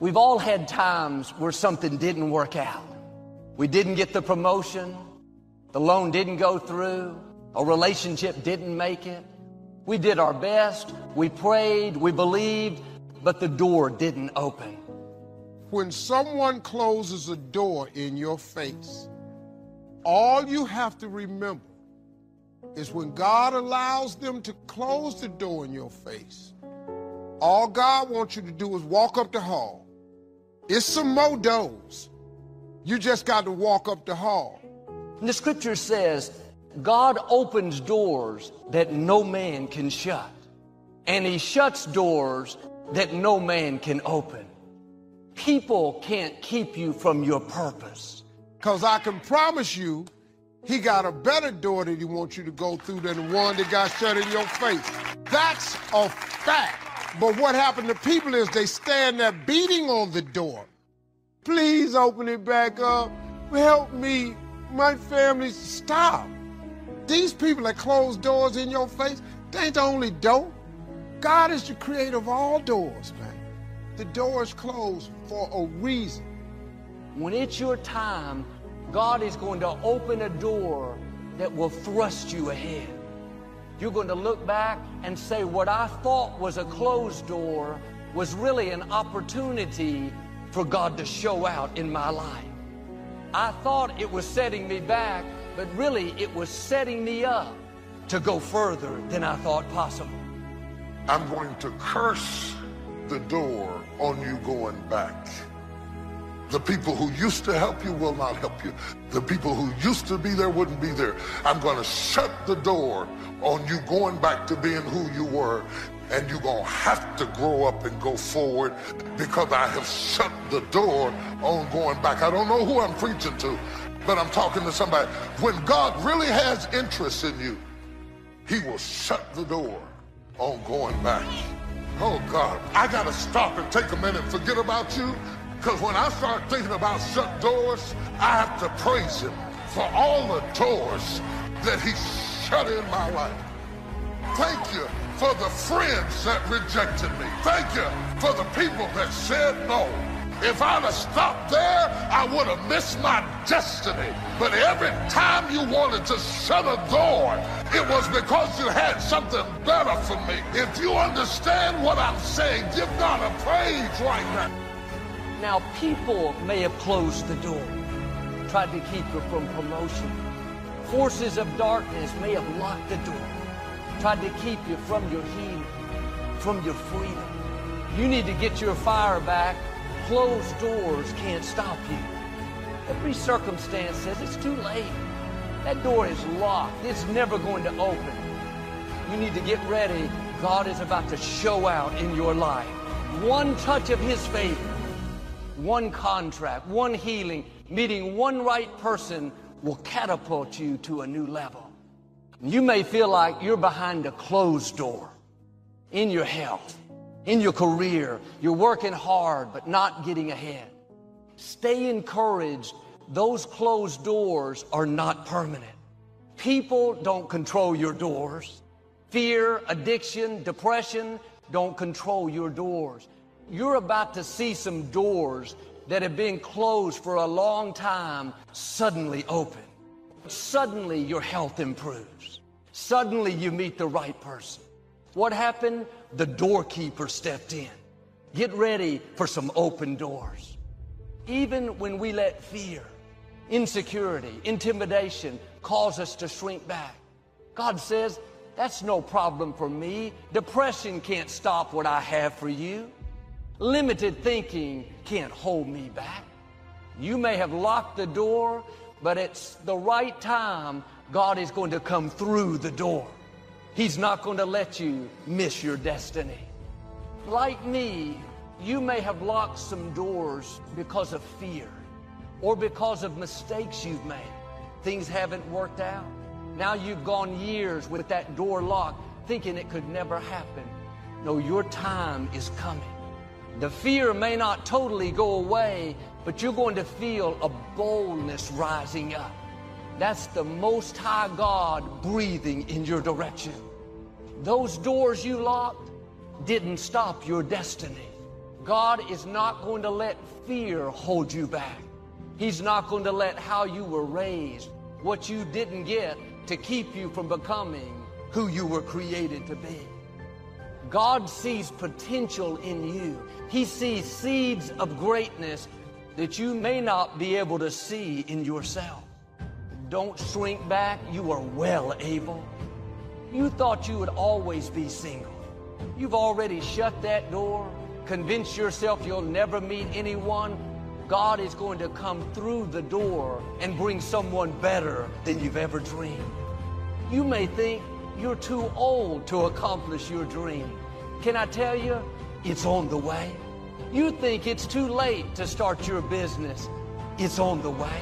We've all had times where something didn't work out. We didn't get the promotion, the loan didn't go through, a relationship didn't make it. We did our best, we prayed, we believed, but the door didn't open. When someone closes a door in your face, all you have to remember is when God allows them to close the door in your face, all God wants you to do is walk up the hall. It's some more doors. You just got to walk up the hall. And the scripture says, God opens doors that no man can shut, and he shuts doors that no man can open. People can't keep you from your purpose. Because I can promise you, he got a better door that he wants you to go through than the one that got shut in your face. That's a fact. But what happened to people is they stand there beating on the door. Please open it back up. Help me. My family. Stop. These people that close doors in your face, they ain't the only door. God is the creator of all doors, man. The door is closed for a reason. When it's your time, God is going to open a door that will thrust you ahead. You're going to look back and say, what I thought was a closed door was really an opportunity for God to show out in my life. I thought it was setting me back, but really it was setting me up to go further than I thought possible. I'm going to curse the door on you going back. The people who used to help you will not help you. The people who used to be there wouldn't be there. I'm going to shut the door on you going back to being who you were. And you're going to have to grow up and go forward because I have shut the door on going back. I don't know who I'm preaching to, but I'm talking to somebody. When God really has interest in you, he will shut the door on going back. Oh, God, I got to stop and take a minute and forget about you. Because when I start thinking about shut doors, I have to praise him for all the doors that he shut in my life. Thank you for the friends that rejected me. Thank you for the people that said no. If I'd have stopped there, I would have missed my destiny. But every time you wanted to shut a door, it was because you had something better for me. If you understand what I'm saying, give God a praise right now. Now, people may have closed the door, tried to keep you from promotion. Forces of darkness may have locked the door, tried to keep you from your healing, from your freedom. You need to get your fire back. Closed doors can't stop you. Every circumstance says it's too late. That door is locked. It's never going to open. You need to get ready. God is about to show out in your life. One touch of his favor, one contract, one healing, meeting one right person will catapult you to a new level. You may feel like you're behind a closed door in your health, in your career. You're working hard, but not getting ahead. Stay encouraged. Those closed doors are not permanent. People don't control your doors. Fear, addiction, depression don't control your doors. You're about to see some doors that have been closed for a long time suddenly open. Suddenly your health improves. Suddenly you meet the right person. What happened? The doorkeeper stepped in. Get ready for some open doors. Even when we let fear, insecurity, intimidation cause us to shrink back, God says, that's no problem for me. Depression can't stop what I have for you. Limited thinking can't hold me back. You may have locked the door, but it's the right time. God is going to come through the door. He's not going to let you miss your destiny. Like me, you may have locked some doors because of fear or because of mistakes you've made. Things haven't worked out. Now you've gone years with that door locked, thinking it could never happen. No, your time is coming. The fear may not totally go away, but you're going to feel a boldness rising up. That's the Most High God breathing in your direction. Those doors you locked didn't stop your destiny. God is not going to let fear hold you back. He's not going to let how you were raised, what you didn't get, to keep you from becoming who you were created to be. God sees potential in you. He sees seeds of greatness that you may not be able to see in yourself. Don't shrink back. You are well able. You thought you would always be single. You've already shut that door, convinced yourself you'll never meet anyone. God is going to come through the door and bring someone better than you've ever dreamed. You may think you're too old to accomplish your dream. Can I tell you, it's on the way. You think it's too late to start your business. It's on the way.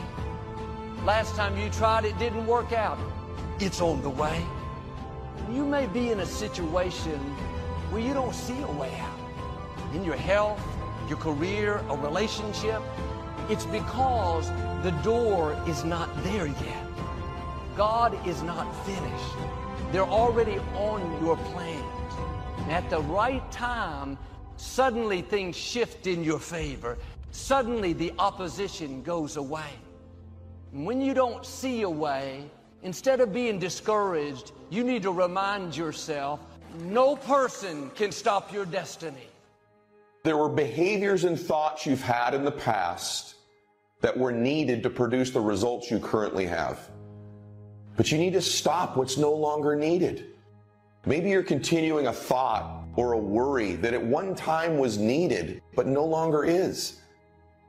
Last time you tried, it didn't work out. It's on the way. You may be in a situation where you don't see a way out. In your health, your career, a relationship, it's because the door is not there yet. God is not finished. They're already on your plans. At the right time, suddenly things shift in your favor. Suddenly the opposition goes away. And when you don't see a way, instead of being discouraged, you need to remind yourself, no person can stop your destiny. There were behaviors and thoughts you've had in the past that were needed to produce the results you currently have. But you need to stop what's no longer needed. Maybe you're continuing a thought or a worry that at one time was needed, but no longer is.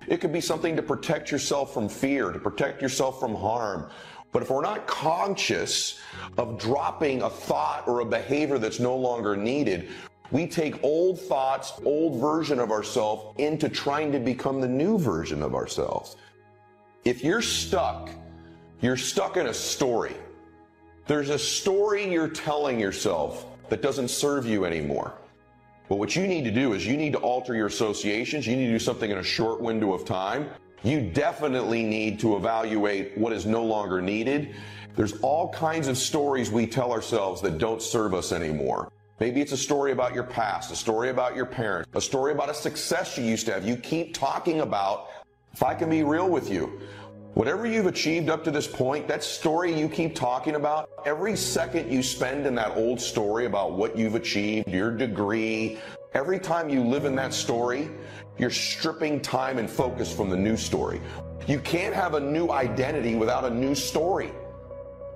It could be something to protect yourself from fear, to protect yourself from harm. But if we're not conscious of dropping a thought or a behavior that's no longer needed, we take old thoughts, old version of ourselves into trying to become the new version of ourselves. If you're stuck in a story. There's a story you're telling yourself that doesn't serve you anymore. But what you need to do is you need to alter your associations. You need to do something in a short window of time. You definitely need to evaluate what is no longer needed. There's all kinds of stories we tell ourselves that don't serve us anymore. Maybe it's a story about your past, a story about your parents, a story about a success you used to have. You keep talking about, if I can be real with you, whatever you've achieved up to this point, that story you keep talking about, every second you spend in that old story about what you've achieved, your degree, every time you live in that story, you're stripping time and focus from the new story. You can't have a new identity without a new story.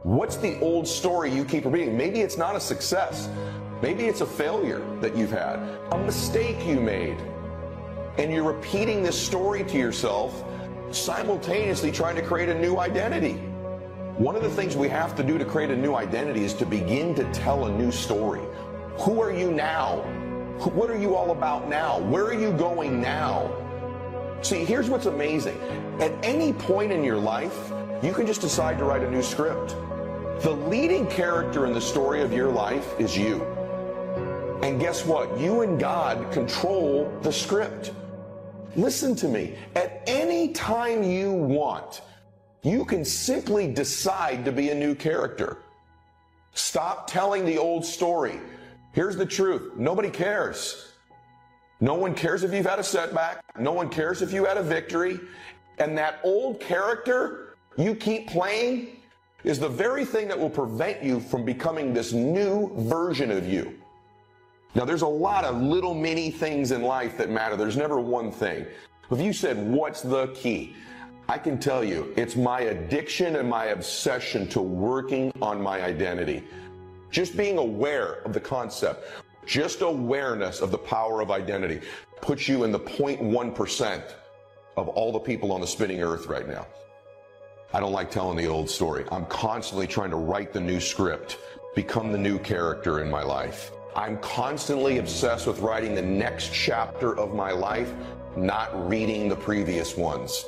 What's the old story you keep repeating? Maybe it's not a success. Maybe it's a failure that you've had, a mistake you made. And you're repeating this story to yourself, simultaneously trying to create a new identity. One of the things we have to do to create a new identity is to begin to tell a new story. Who are you now? What are you all about now? Where are you going now? See, here's what's amazing. At any point in your life, you can just decide to write a new script. The leading character in the story of your life is you. And guess what? You and God control the script. Listen to me. At any time you want, you can simply decide to be a new character. Stop telling the old story. Here's the truth. Nobody cares. No one cares if you've had a setback. No one cares if you had a victory. And that old character you keep playing is the very thing that will prevent you from becoming this new version of you. Now, there's a lot of little mini things in life that matter. There's never one thing. If you said, what's the key? I can tell you, it's my addiction and my obsession to working on my identity. Just being aware of the concept, just awareness of the power of identity puts you in the 0.1% of all the people on the spinning earth right now. I don't like telling the old story. I'm constantly trying to write the new script, become the new character in my life. I'm constantly obsessed with writing the next chapter of my life, not reading the previous ones.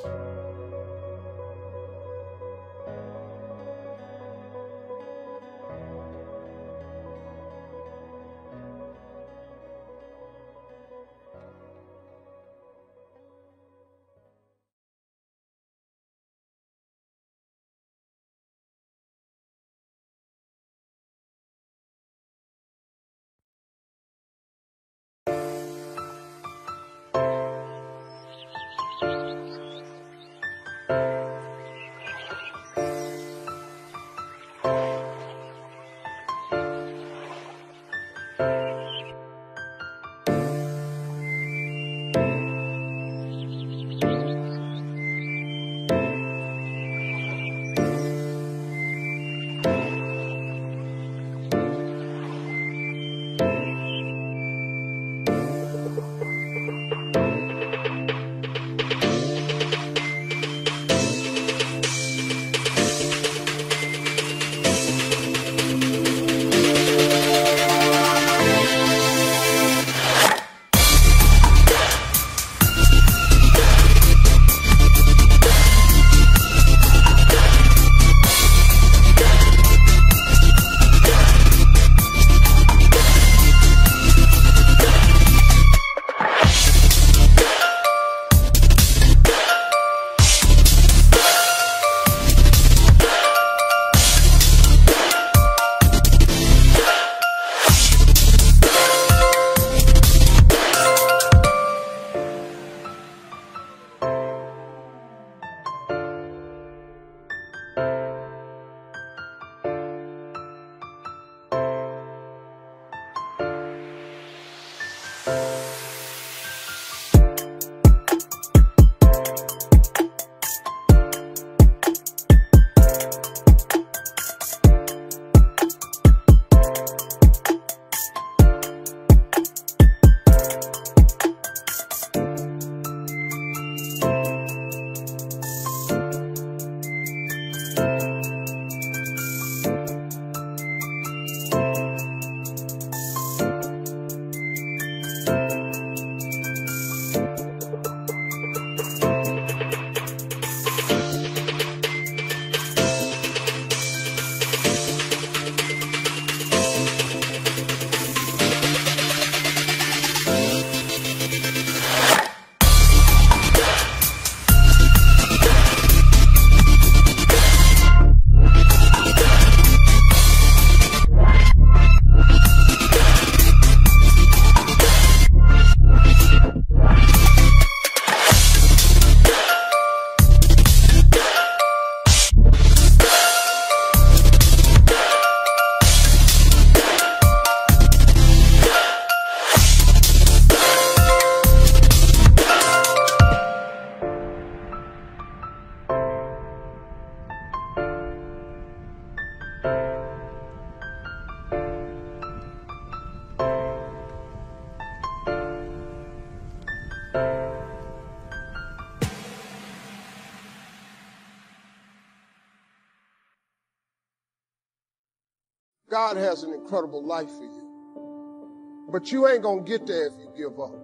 God has an incredible life for you. But you ain't going to get there if you give up.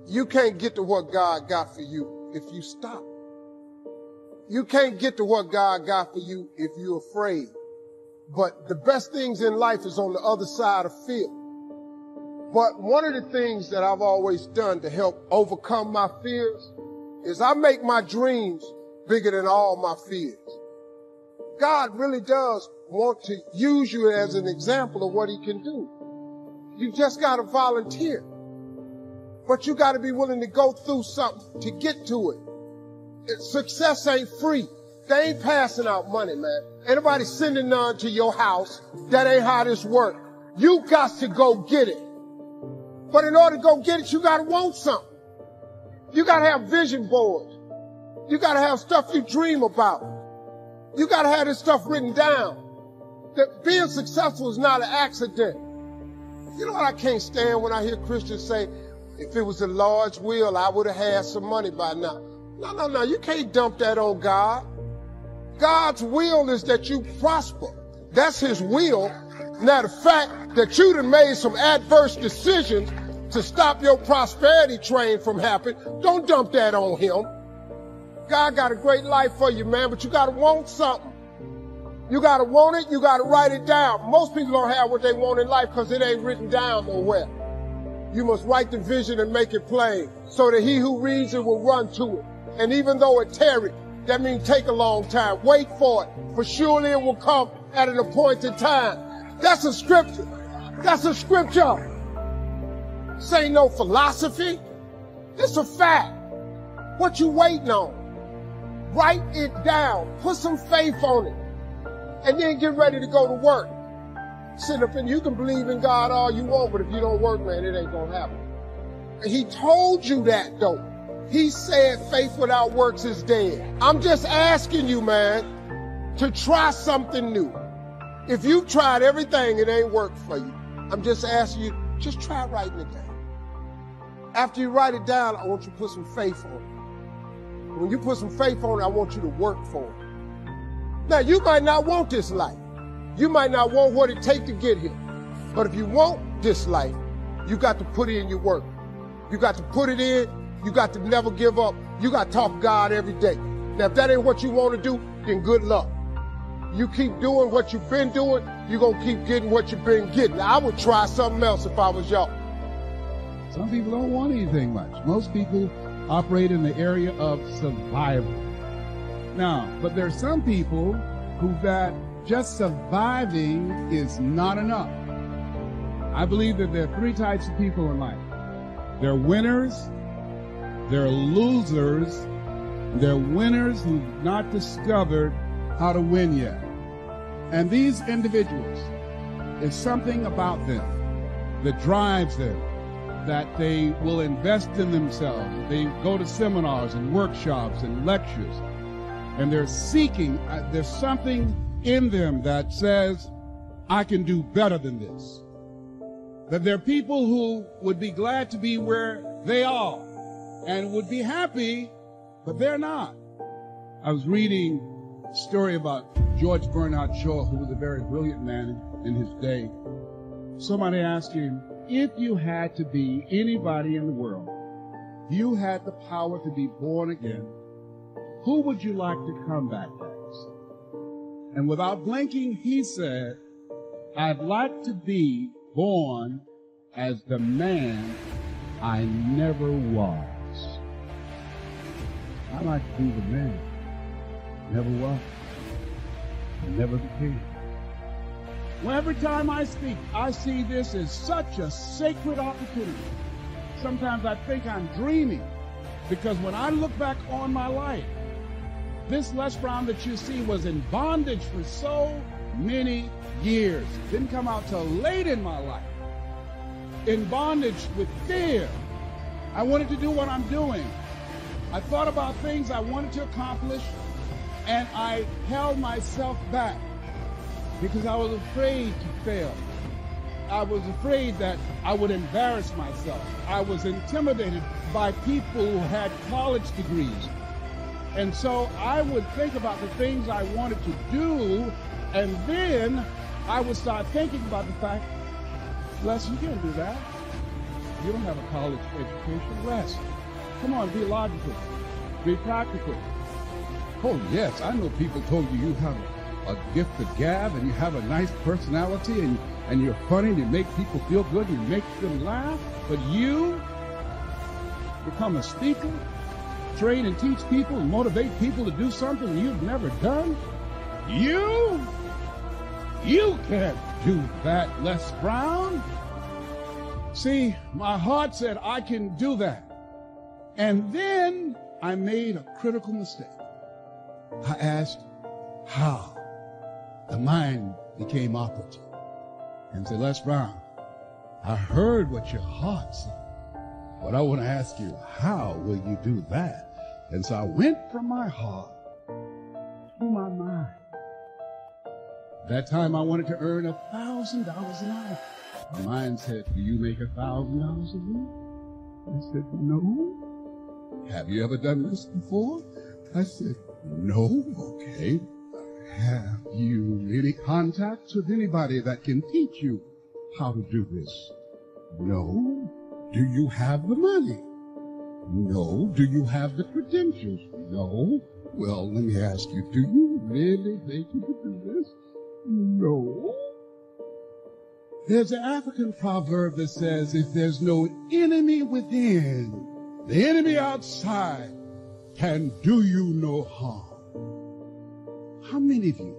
You can't get to what God got for you if you stop. You can't get to what God got for you if you're afraid. But the best things in life is on the other side of fear. But one of the things that I've always done to help overcome my fears is I make my dreams bigger than all my fears. God really does want to use you as an example of what he can do. You just got to volunteer. But you got to be willing to go through something to get to it. Success ain't free. They ain't passing out money, man. Anybody sending none to your house. That ain't how this works. You got to go get it. But in order to go get it, you got to want something. You got to have vision boards. You got to have stuff you dream about. You got to have this stuff written down. That being successful is not an accident. You know what I can't stand when I hear Christians say, if it was the Lord's will, I would have had some money by now. No. You can't dump that on God. God's will is that you prosper. That's his will. Now, the fact that you done made some adverse decisions to stop your prosperity train from happening, don't dump that on him. God got a great life for you, man, but you got to want something. You got to want it. You got to write it down. Most people don't have what they want in life because it ain't written down nowhere. You must write the vision and make it plain so that he who reads it will run to it. And even though it tarry, that means take a long time. Wait for it, for surely it will come at an appointed time. That's a scripture. That's a scripture. This ain't no philosophy. It's a fact. What you waiting on? Write it down. Put some faith on it. And then get ready to go to work. Sit up and you can believe in God all you want, but if you don't work, man, it ain't gonna happen. And he told you that, though. He said faith without works is dead. I'm just asking you, man, to try something new. If you've tried everything, it ain't worked for you. I'm just asking you, just try writing it down. After you write it down, I want you to put some faith on it. When you put some faith on it, I want you to work for it. Now, you might not want this life. You might not want what it takes to get here. But if you want this life, you got to put in your work. You got to put it in. You got to never give up. You got to talk to God every day. Now, if that ain't what you want to do, then good luck. You keep doing what you've been doing, you're going to keep getting what you've been getting. Now, I would try something else if I was y'all. Some people don't want anything much. Most people operate in the area of survival. Now, but there are some people who that just surviving is not enough. I believe that there are three types of people in life. There are winners, there are losers, there are winners who've not discovered how to win yet. And these individuals, there's something about them that drives them, that they will invest in themselves. They go to seminars and workshops and lectures, and they're seeking, there's something in them that says, I can do better than this. That there are people who would be glad to be where they are and would be happy, but they're not. I was reading a story about George Bernard Shaw, who was a very brilliant man in his day. Somebody asked him, if you had to be anybody in the world, you had the power to be born again, who would you like to come back as? And without blinking, he said, I'd like to be born as the man I never was. I'd like to be the man I never was, I never became. Well, every time I speak, I see this as such a sacred opportunity. Sometimes I think I'm dreaming, because when I look back on my life, this Les Brown that you see was in bondage for so many years. Didn't come out till late in my life. In bondage with fear. I wanted to do what I'm doing. I thought about things I wanted to accomplish, and I held myself back because I was afraid to fail. I was afraid that I would embarrass myself. I was intimidated by people who had college degrees. And so I would think about the things I wanted to do, and then I would start thinking about the fact, Les, you can't do that. You don't have a college education. Les, come on, be logical. Be practical. Oh, yes, I know people told you you have a gift of gab and you have a nice personality and you're funny and you make people feel good and you make them laugh. But you become a speaker, train and teach people and motivate people to do something you've never done? You can't do that, Les Brown. See, my heart said I can do that. And then I made a critical mistake. I asked how. The mind became operative and said, Les Brown, I heard what your heart said, but I want to ask you, how will you do that? And so I went from my heart to my mind. That time I wanted to earn $1,000 an hour. My mind said, do you make $1,000 a week? I said, no. Have you ever done this before? I said, no. Okay. Have you any contacts with anybody that can teach you how to do this? No. Do you have the money? No. Do you have the credentials? No. Well, let me ask you, do you really think you can do this? No. There's an African proverb that says, if there's no enemy within, the enemy outside can do you no harm. How many of you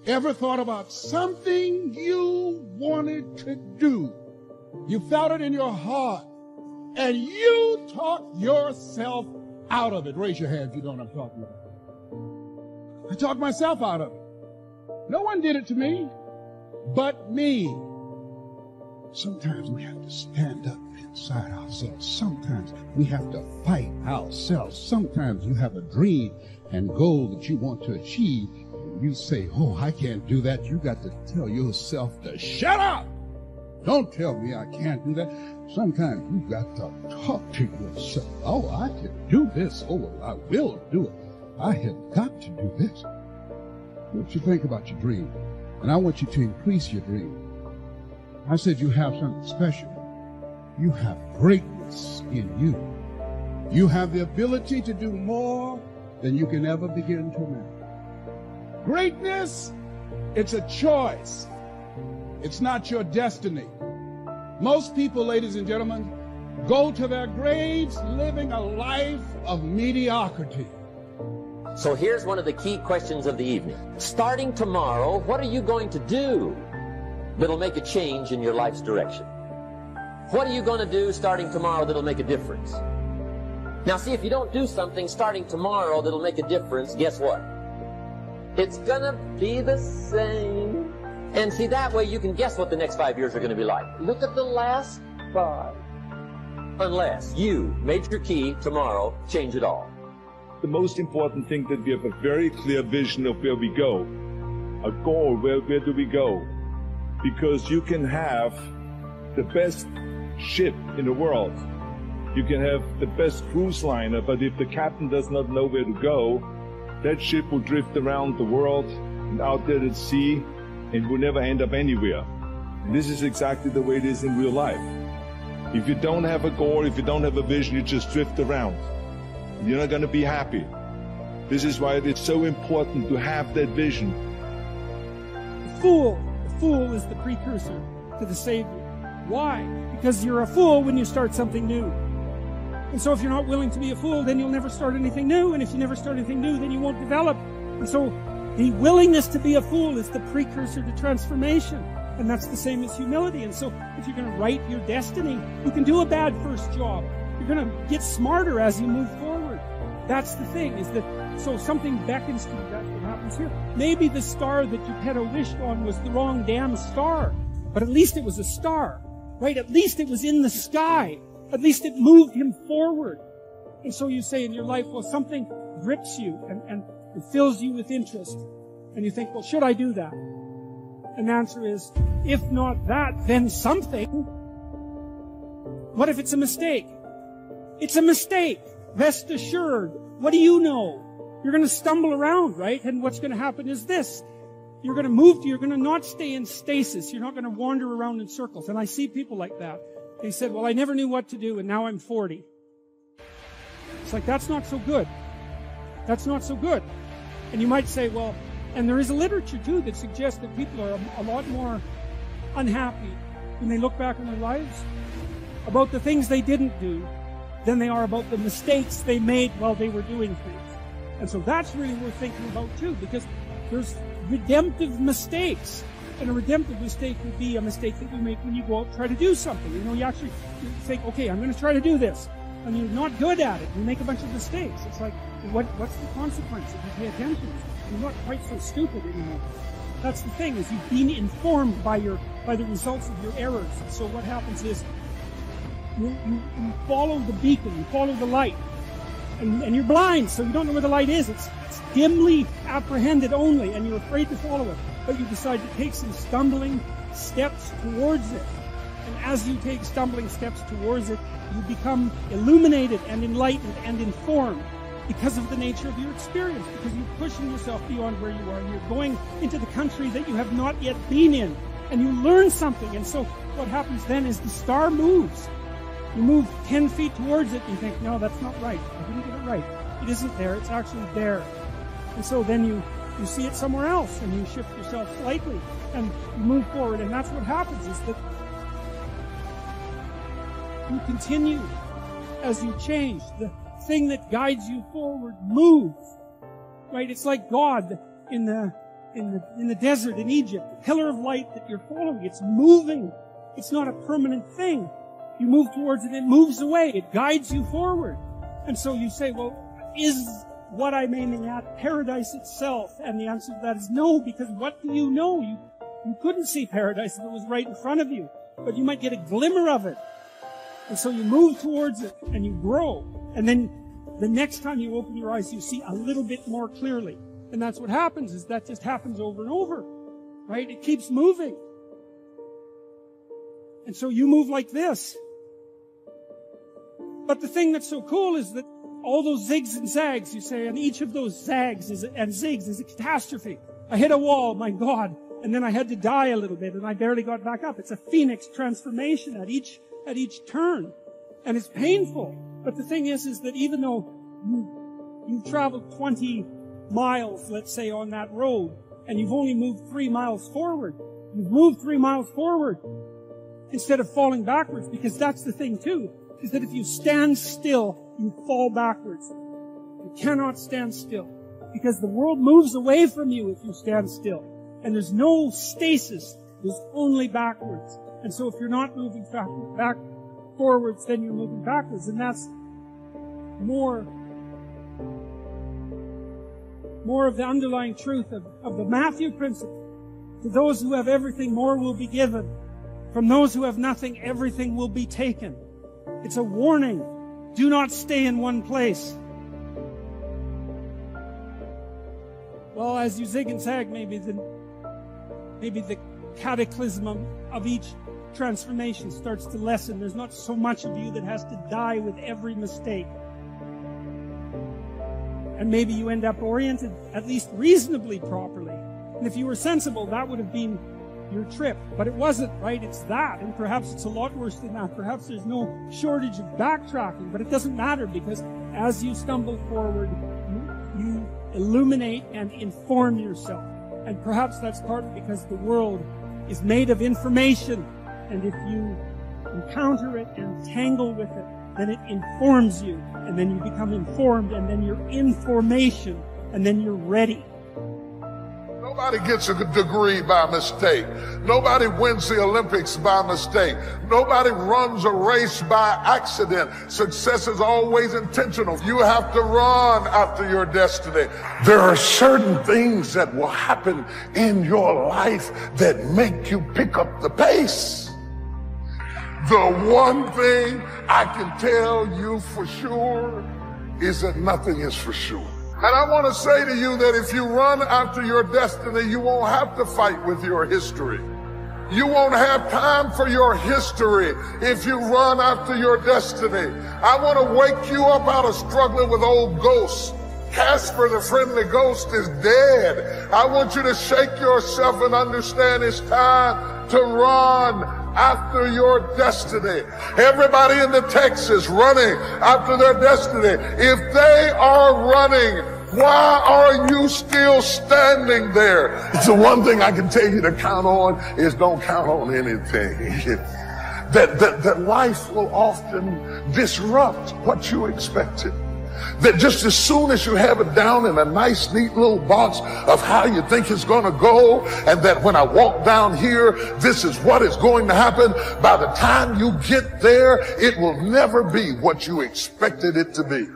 ever thought about something you wanted to do? You felt it in your heart, and you talked yourself out of it. Raise your hand if you know what I'm talking about. I talked myself out of it. No one did it to me but me. Sometimes we have to stand up inside ourselves. Sometimes we have to fight ourselves. Sometimes you have a dream and goal that you want to achieve. And you say, oh, I can't do that. You got to tell yourself to shut up. Don't tell me I can't do that. Sometimes you got to talk to yourself. Oh, I can do this. Oh, I will do it. I have got to do this. What you think about your dream? And I want you to increase your dream. I said you have something special. You have greatness in you. You have the ability to do more than you can ever begin to imagine. Greatness, it's a choice. It's not your destiny. Most people, ladies and gentlemen, go to their graves living a life of mediocrity. So here's one of the key questions of the evening. Starting tomorrow, what are you going to do that'll make a change in your life's direction? What are you going to do starting tomorrow that'll make a difference? Now see, if you don't do something starting tomorrow that'll make a difference, guess what? It's going to be the same. And see, that way you can guess what the next 5 years are going to be like. Look at the last 5. Unless you, major key, tomorrow, change it all. The most important thing that we have a very clear vision of where we go. A goal, where do we go? Because you can have the best ship in the world. You can have the best cruise liner, but if the captain does not know where to go, that ship will drift around the world and out there at sea and will never end up anywhere. And this is exactly the way it is in real life. If you don't have a goal, if you don't have a vision, you just drift around. You're not going to be happy. This is why it is so important to have that vision. The fool is the precursor to the Savior. Why? Because you're a fool when you start something new. And so if you're not willing to be a fool, then you'll never start anything new. And if you never start anything new, then you won't develop. And so the willingness to be a fool is the precursor to transformation. And that's the same as humility. And so if you're going to write your destiny, you can do a bad first job. You're going to get smarter as you move forward. That's the thing, is that so something beckons to you. That's what happens here. Maybe the star that Geppetto wished on was the wrong damn star. But at least it was a star, right? At least it was in the sky. At least it moved him forward. And so you say in your life, well, something grips you and it fills you with interest. And you think, well, should I do that? And the answer is, if not that, then something. What if it's a mistake? It's a mistake. Rest assured. What do you know? You're going to stumble around, right? And what's going to happen is this. You're going to move, you're going to not stay in stasis. You're not going to wander around in circles. And I see people like that. They said, well, I never knew what to do, and now I'm 40. It's like, that's not so good. That's not so good. And you might say, well, and there is a literature, too, that suggests that people are a lot more unhappy when they look back on their lives about the things they didn't do than they are about the mistakes they made while they were doing things. And so that's really worth thinking about, too, because there's redemptive mistakes. And a redemptive mistake would be a mistake that you make when you go out and try to do something. You know, you actually think, okay, I'm going to try to do this. And you're not good at it. You make a bunch of mistakes. It's like, what's the consequence if you pay attention? You're not quite so stupid anymore. That's the thing, is you've been informed by the results of your errors. So what happens is you follow the beacon, you follow the light. And you're blind, so you don't know where the light is. It's dimly apprehended only, and you're afraid to follow it. But you decide to take some stumbling steps towards it. And as you take stumbling steps towards it, you become illuminated and enlightened and informed because of the nature of your experience, because you're pushing yourself beyond where you are, and you're going into the country that you have not yet been in, and you learn something. And so what happens then is the star moves. You move 10 feet towards it, and you think, no, that's not right. I didn't get it right. It isn't there. It's actually there. And so then you see it somewhere else, and you shift yourself slightly, and you move forward. And that's what happens, is that you continue as you change. The thing that guides you forward moves. Right? It's like God in the desert in Egypt. The pillar of light that you're following, it's moving. It's not a permanent thing. You move towards it, it moves away. It guides you forward. And so you say, well, is what I'm aiming at paradise itself? And the answer to that is no, because what do you know? You couldn't see paradise if it was right in front of you, but you might get a glimmer of it. And so you move towards it, and you grow. And then the next time you open your eyes, you see a little bit more clearly. And that's what happens, is that just happens over and over. Right? It keeps moving. And so you move like this. But the thing that's so cool is that all those zigs and zags, you say, and each of those zags and zigs is a catastrophe. I hit a wall, my God, and then I had to die a little bit, and I barely got back up. It's a phoenix transformation at each turn. And it's painful. But the thing is that even though you've traveled 20 miles, let's say, on that road, and you've only moved 3 miles forward, you've moved 3 miles forward instead of falling backwards, because that's the thing too, is that if you stand still, you fall backwards. You cannot stand still, because the world moves away from you if you stand still. And there's no stasis, there's only backwards. And so if you're not moving back forwards, then you're moving backwards. And that's more of the underlying truth of the Matthew principle. To those who have everything, more will be given. From those who have nothing, everything will be taken. It's a warning. Do not stay in one place. Well, as you zig and zag, maybe the cataclysm of each transformation starts to lessen. There's not so much of you that has to die with every mistake. And maybe you end up oriented at least reasonably properly. And if you were sensible, that would have been your trip. But it wasn't, right? It's that. And perhaps it's a lot worse than that. Perhaps there's no shortage of backtracking. But it doesn't matter, because as you stumble forward, you illuminate and inform yourself. And perhaps that's partly because the world is made of information. And if you encounter it and tangle with it, then it informs you. And then you become informed. And then you're information. And then you're ready. Nobody gets a degree by mistake. Nobody wins the Olympics by mistake. Nobody runs a race by accident. Success is always intentional. You have to run after your destiny. There are certain things that will happen in your life that make you pick up the pace. The one thing I can tell you for sure is that nothing is for sure. And I want to say to you that if you run after your destiny, you won't have to fight with your history. You won't have time for your history if you run after your destiny. I want to wake you up out of struggling with old ghosts Casper the friendly ghost is dead. I want you to shake yourself and understand it's time to run after your destiny. Everybody in the text is running after their destiny. If they are running, why are you still standing there? It's the one thing I can tell you to count on is don't count on anything. That life will often disrupt what you expected. That just as soon as you have it down in a nice, neat little box of how you think it's going to go, and that when I walk down here, this is what is going to happen, by the time you get there, it will never be what you expected it to be.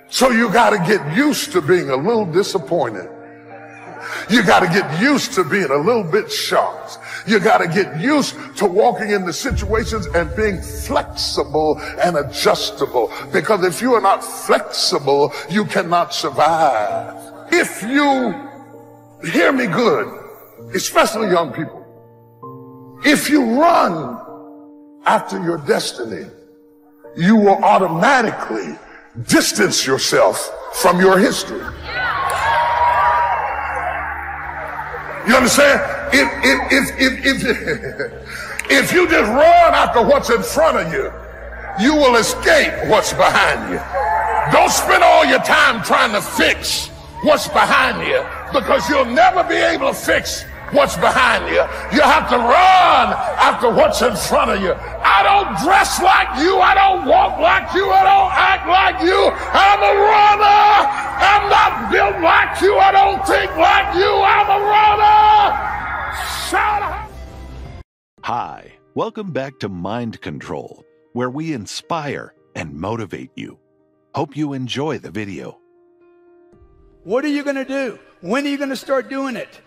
So you got to get used to being a little disappointed. You got to get used to being a little bit shocked. You got to get used to walking into situations and being flexible and adjustable. Because if you are not flexible, you cannot survive. If you hear me good, especially young people, if you run after your destiny, you will automatically distance yourself from your history. You understand? If you just run after what's in front of you, you will escape what's behind you. Don't spend all your time trying to fix what's behind you, because you'll never be able to fix what's behind you. You have to run after what's in front of you. I don't dress like you. I don't walk like you. I don't act like you. I'm a runner. I'm not built like you. I don't think like you. I'm a runner. Shout out. Hi, welcome back to Mind Control, where we inspire and motivate you. Hope you enjoy the video. What are you going to do? When are you going to start doing it?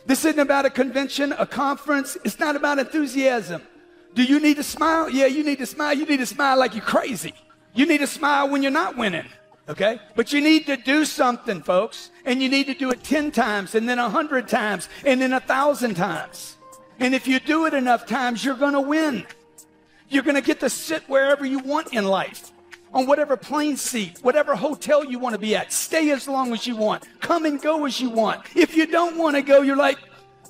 This isn't about a convention, a conference. It's not about enthusiasm. Do you need to smile? Yeah, you need to smile. You need to smile like you're crazy. You need to smile when you're not winning, okay? But you need to do something, folks. And you need to do it 10 times, and then 100 times, and then 1,000 times. And if you do it enough times, you're going to win. You're going to get to sit wherever you want in life. On whatever plane seat, whatever hotel you want to be at. Stay as long as you want. Come and go as you want. If you don't want to go, you're like,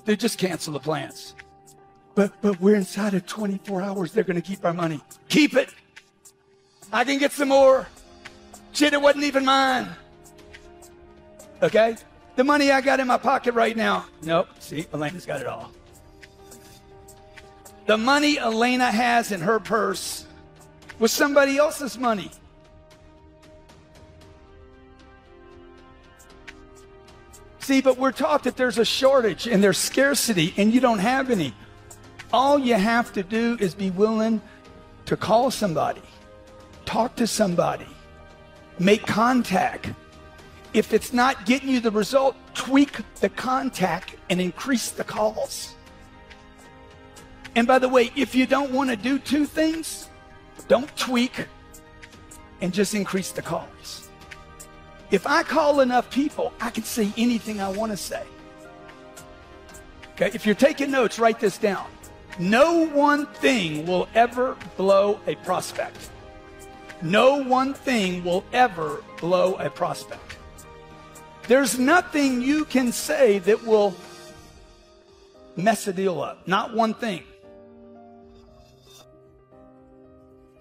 they just cancel the plans. But we're inside of 24 hours. They're going to keep our money. Keep it. I can get some more. Shit, it wasn't even mine. Okay? The money I got in my pocket right now. Nope. See, Elena's got it all. The money Elena has in her purse was somebody else's money. See, but we're taught that there's a shortage and there's scarcity and you don't have any. All you have to do is be willing to call somebody, talk to somebody, make contact. If it's not getting you the result, tweak the contact and increase the calls. And by the way, if you don't want to do two things, don't tweak and just increase the calls. If I call enough people, I can say anything I want to say. Okay, if you're taking notes, write this down. No one thing will ever blow a prospect. No one thing will ever blow a prospect. There's nothing you can say that will mess a deal up. Not one thing.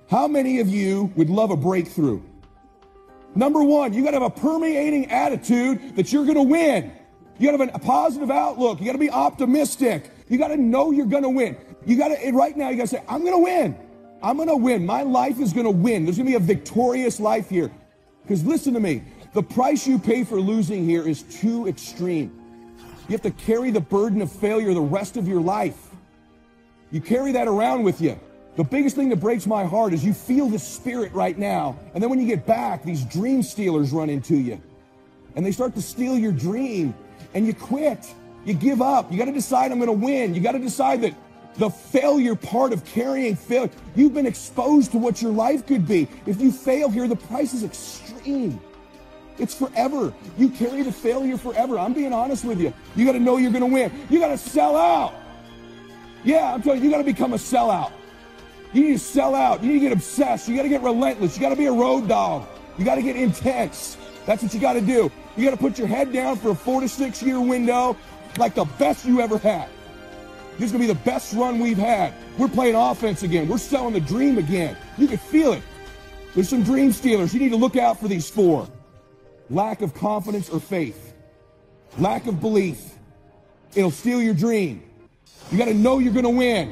How many of you would love a breakthrough? Number one, you got to have a permeating attitude that you're going to win. You got to have a positive outlook. You got to be optimistic. You got to know you're going to win. You got to, right now, you got to say, I'm going to win. I'm going to win. My life is going to win. There's going to be a victorious life here. Because listen to me, the price you pay for losing here is too extreme. You have to carry the burden of failure the rest of your life. You carry that around with you. The biggest thing that breaks my heart is you feel the spirit right now, and then when you get back, these dream stealers run into you. And they start to steal your dream, and you quit. You give up. You got to decide, I'm going to win. You got to decide that the failure part of carrying failure, you've been exposed to what your life could be. If you fail here, the price is extreme. It's forever. You carry the failure forever. I'm being honest with you. You got to know you're going to win. You got to sell out. Yeah, I'm telling you, you got to become a sellout. You need to sell out. You need to get obsessed. You got to get relentless. You got to be a road dog. You got to get intense. That's what you got to do. You got to put your head down for a 4 to 6 year window, like the best you ever had. This is going to be the best run we've had. We're playing offense again. We're selling the dream again. You can feel it. There's some dream stealers. You need to look out for these 4. Lack of confidence or faith. Lack of belief. It'll steal your dream. You got to know you're going to win.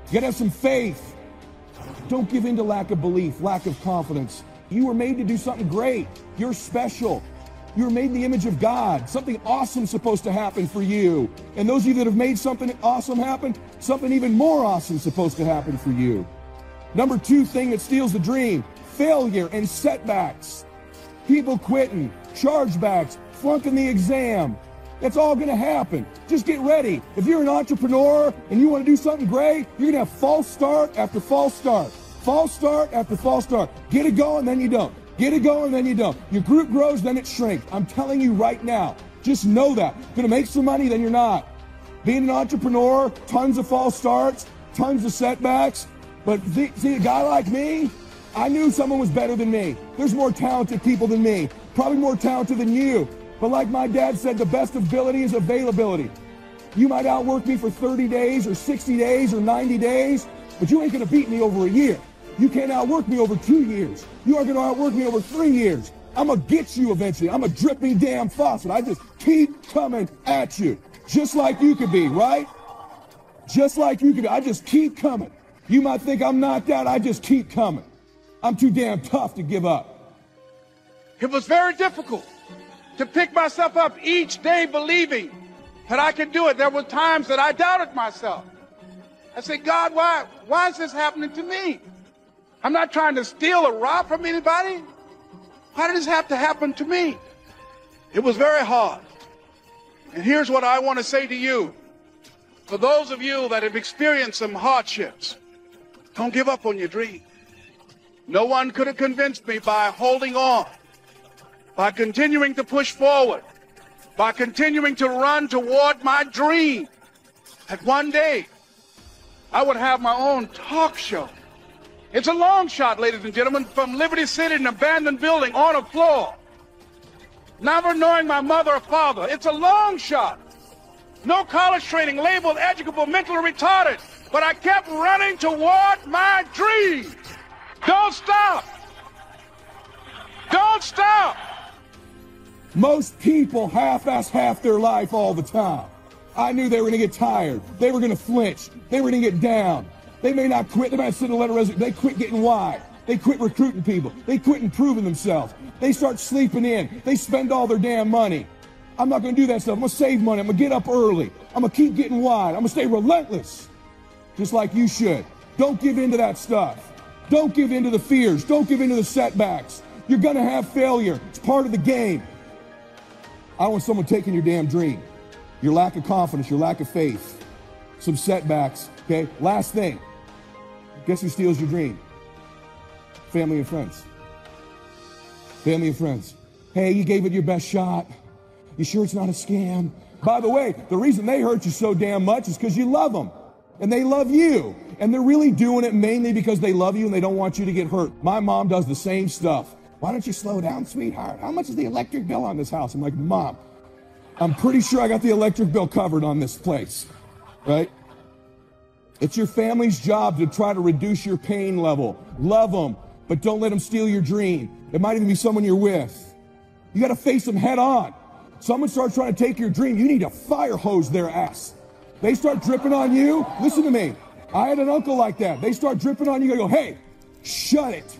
You got to have some faith. Don't give in to lack of belief, lack of confidence. You were made to do something great. You're special. You were made in the image of God. Something awesome is supposed to happen for you. And those of you that have made something awesome happen, something even more awesome is supposed to happen for you. Number 2 thing that steals the dream, failure and setbacks. People quitting, chargebacks, flunking the exam. That's all going to happen. Just get ready. If you're an entrepreneur and you want to do something great, you're going to have false start after false start. False start after false start. Get it going, then you don't. Get it going, then you don't. Your group grows, then it shrinks. I'm telling you right now. Just know that. Going to make some money, then you're not. Being an entrepreneur, tons of false starts, tons of setbacks. But see, a guy like me, I knew someone was better than me. There's more talented people than me. Probably more talented than you. But like my dad said, the best ability is availability. You might outwork me for 30 days or 60 days or 90 days, but you ain't going to beat me over a year. You can't outwork me over 2 years. You aren't going to outwork me over 3 years. I'm going to get you eventually. I'm a dripping damn faucet. I just keep coming at you. Just like you could be, right? Just like you could be. I just keep coming. You might think I'm knocked out. I just keep coming. I'm too damn tough to give up. It was very difficult to pick myself up each day believing that I could do it. There were times that I doubted myself. I said, God, why is this happening to me? I'm not trying to steal or rob from anybody. Why did this have to happen to me? It was very hard. And here's what I want to say to you. For those of you that have experienced some hardships, don't give up on your dream. No one could have convinced me by holding on, by continuing to push forward, by continuing to run toward my dream, that one day I would have my own talk show. It's a long shot, ladies and gentlemen, from Liberty City, an abandoned building on a floor. Never knowing my mother or father. It's a long shot. No college training, labeled educable, mentally retarded. But I kept running toward my dream. Don't stop. Don't stop. Most people half-ass half their life all the time. I knew they were going to get tired. They were going to flinch. They were going to get down. They may not quit. They might send a letter of resignation. They quit getting wide. They quit recruiting people. They quit improving themselves. They start sleeping in. They spend all their damn money. I'm not going to do that stuff. I'm going to save money. I'm going to get up early. I'm going to keep getting wide. I'm going to stay relentless, just like you should. Don't give in to that stuff. Don't give in to the fears. Don't give in to the setbacks. You're going to have failure. It's part of the game. I don't want someone taking your damn dream. Your lack of confidence, your lack of faith, some setbacks, okay? Last thing. Guess who steals your dream? Family and friends. Family and friends. Hey, you gave it your best shot. You sure it's not a scam? By the way, the reason they hurt you so damn much is because you love them. And they love you. And they're really doing it mainly because they love you and they don't want you to get hurt. My mom does the same stuff. Why don't you slow down, sweetheart? How much is the electric bill on this house? I'm like, Mom, I'm pretty sure I got the electric bill covered on this place, right? It's your family's job to try to reduce your pain level. Love them, but don't let them steal your dream. It might even be someone you're with. You got to face them head on. Someone starts trying to take your dream, you need to fire hose their ass. They start dripping on you. Listen to me. I had an uncle like that. They start dripping on you. You go, hey, shut it.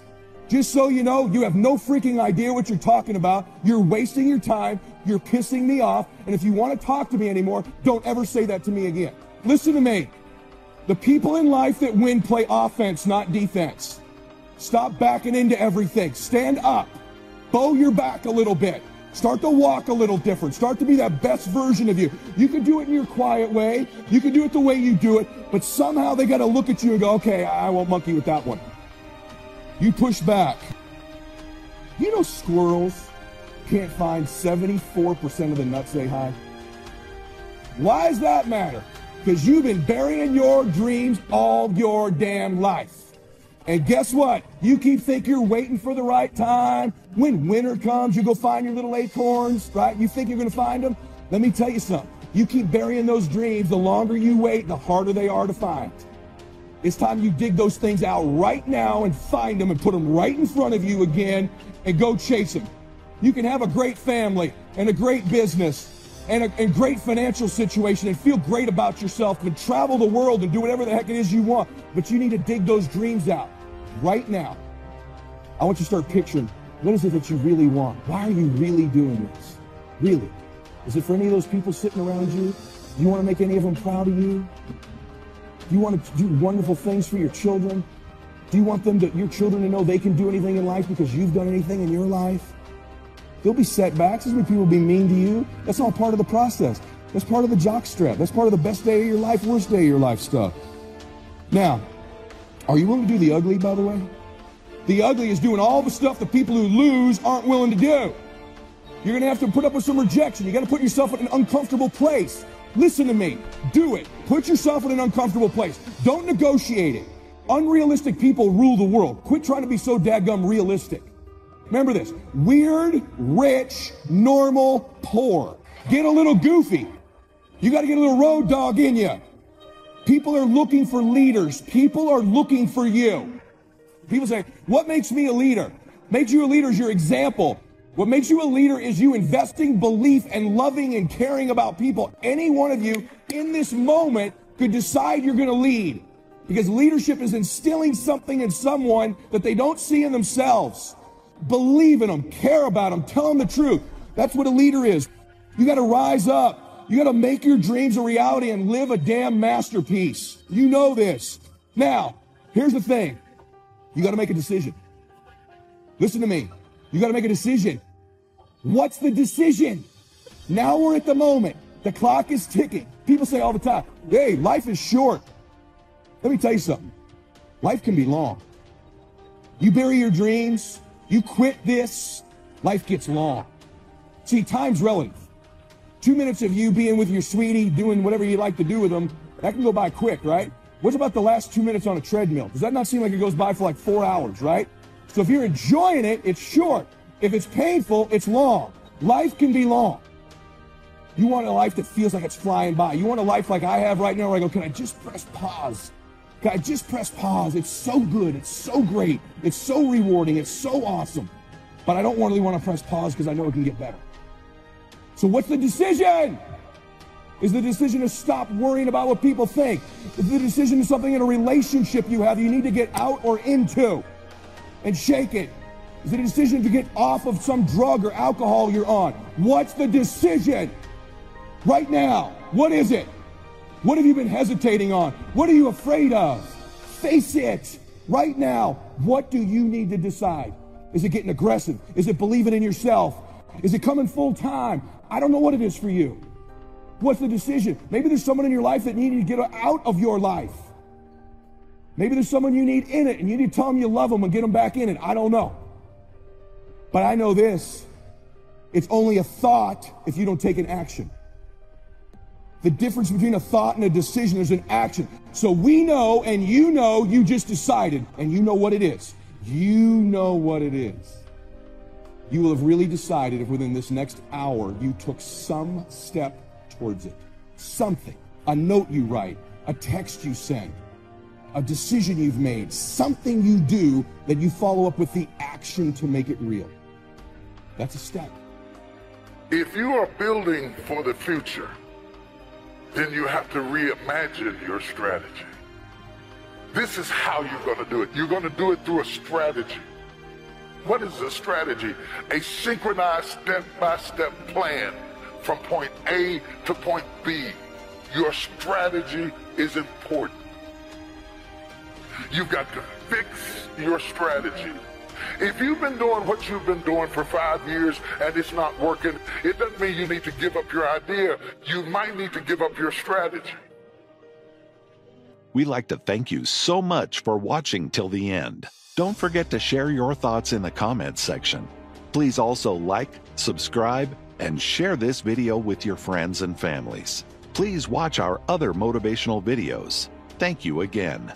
Just so you know, you have no freaking idea what you're talking about. You're wasting your time. You're pissing me off. And if you want to talk to me anymore, don't ever say that to me again. Listen to me. The people in life that win play offense, not defense. Stop backing into everything. Stand up. Bow your back a little bit. Start to walk a little different. Start to be that best version of you. You can do it in your quiet way. You can do it the way you do it. But somehow they got to look at you and go, okay, I won't monkey with that one. You push back. You know squirrels can't find 74% of the nuts they hide? Why does that matter? Because you've been burying your dreams all your damn life. And guess what? You keep thinking you're waiting for the right time. When winter comes, you go find your little acorns, right? You think you're going to find them? Let me tell you something. You keep burying those dreams. The longer you wait, the harder they are to find. It's time you dig those things out right now and find them and put them right in front of you again and go chase them. You can have a great family and a great business and a great financial situation and feel great about yourself and travel the world and do whatever the heck it is you want. But you need to dig those dreams out right now. I want you to start picturing, what is it that you really want? Why are you really doing this? Really? Is it for any of those people sitting around you? Do you want to make any of them proud of you? Do you want to do wonderful things for your children? Do you want your children to know they can do anything in life because you've done anything in your life? There'll be setbacks. There's going to be people will be mean to you. That's all part of the process. That's part of the jockstrap. That's part of the best day of your life, worst day of your life stuff. Now, are you willing to do the ugly, by the way? The ugly is doing all the stuff the people who lose aren't willing to do. You're going to have to put up with some rejection. You got to put yourself in an uncomfortable place. Listen to me. Do it. Put yourself in an uncomfortable place. Don't negotiate it. Unrealistic people rule the world. Quit trying to be so dadgum realistic. Remember this. Weird, rich, normal, poor. Get a little goofy. You got to get a little road dog in you. People are looking for leaders. People are looking for you. People say, what makes me a leader? Makes you a leader is your example. What makes you a leader is you investing belief and loving and caring about people. Any one of you in this moment could decide you're going to lead. Because leadership is instilling something in someone that they don't see in themselves. Believe in them, care about them, tell them the truth. That's what a leader is. You got to rise up. You got to make your dreams a reality and live a damn masterpiece. You know this. Now, here's the thing. You got to make a decision. Listen to me. You got to make a decision. What's the decision? Now we're at the moment. The clock is ticking. People say all the time, hey, life is short. Let me tell you something. Life can be long. You bury your dreams, you quit this, life gets long. See, time's relative. 2 minutes of you being with your sweetie, doing whatever you like to do with them, that can go by quick, right? What about the last 2 minutes on a treadmill? Does that not seem like it goes by for like 4 hours, right? So if you're enjoying it, it's short. If it's painful, it's long. Life can be long. You want a life that feels like it's flying by. You want a life like I have right now where I go, can I just press pause? Can I just press pause? It's so good. It's so great. It's so rewarding. It's so awesome. But I don't really want to press pause because I know it can get better. So what's the decision? Is the decision to stop worrying about what people think? Is the decision to something in a relationship you have you need to get out or into and shake it? Is it a decision to get off of some drug or alcohol you're on? What's the decision? Right now, what is it? What have you been hesitating on? What are you afraid of? Face it. Right now, what do you need to decide? Is it getting aggressive? Is it believing in yourself? Is it coming full time? I don't know what it is for you. What's the decision? Maybe there's someone in your life that you need to get out of your life. Maybe there's someone you need in it and you need to tell them you love them and get them back in it. I don't know. But I know this. It's only a thought if you don't take an action. The difference between a thought and a decision is an action. So we know and you just decided and you know what it is. You know what it is. You will have really decided if within this next hour you took some step towards it. Something. A note you write, a text you send, a decision you've made, something you do that you follow up with the action to make it real. That's a step. If you are building for the future, then you have to reimagine your strategy. This is how you're going to do it. You're going to do it through a strategy. What is a strategy? A synchronized step-by-step plan from point A to point B. Your strategy is important. You've got to fix your strategy. If you've been doing what you've been doing for 5 years and it's not working, it doesn't mean you need to give up your idea. You might need to give up your strategy. We'd like to thank you so much for watching till the end. Don't forget to share your thoughts in the comments section. Please also like, subscribe, and share this video with your friends and families. Please watch our other motivational videos. Thank you again.